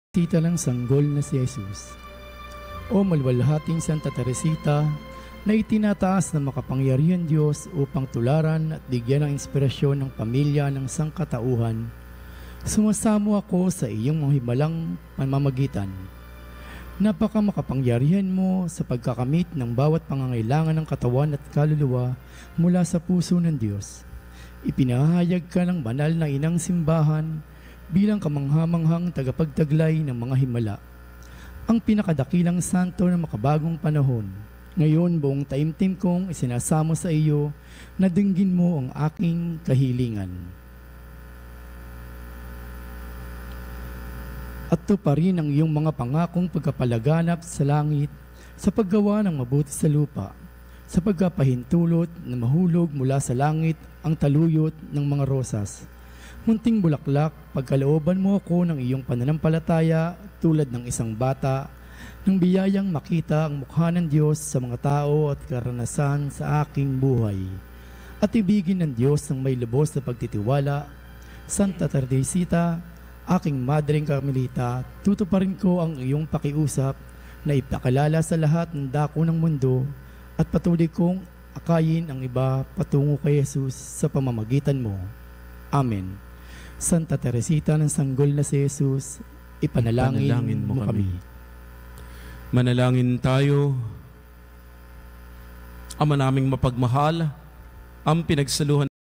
Teresita ng sanggol na si Jesus. O malwalhating Santa Teresita, na itinataas ng makapangyarihan Diyos upang tularan at bigyan ng inspirasyon ng pamilya ng sangkatauhan, sumasamo ako sa iyong mahimalang pamamagitan. Napaka makapangyarihan mo sa pagkakamit ng bawat pangangailangan ng katawan at kaluluwa mula sa puso ng Diyos. Ipinahayag ka ng banal na inang simbahan bilang kamanghamanghang tagapagtaglay ng mga himala, ang pinakadakilang santo ng makabagong panahon. Ngayon, buong taimtim kong isinasamo sa iyo na dinggin mo ang aking kahilingan. At tuparin ang iyong mga pangakong pagkapalaganap sa langit sa paggawa ng mabuti sa lupa, sa pagkapahintulot na mahulog mula sa langit ang taluyot ng mga rosas. Munting bulaklak, pagkalooban mo ako ng iyong pananampalataya tulad ng isang bata, ng biyayang makita ang mukha ng Diyos sa mga tao at karanasan sa aking buhay. At ibigin ng Diyos ng may lubos na pagtitiwala, Santa Teresita, aking Madreng Carmelita, tutuparin ko ang iyong pakiusap na ipakalala sa lahat ng dako ng mundo at patuloy kong akayin ang iba patungo kay Jesus sa pamamagitan mo. Amen. Santa Teresita ng sanggol na si Jesus, ipanalangin mo kami. Manalangin tayo. Ama naming mapagmahal, ang pinagsaluhan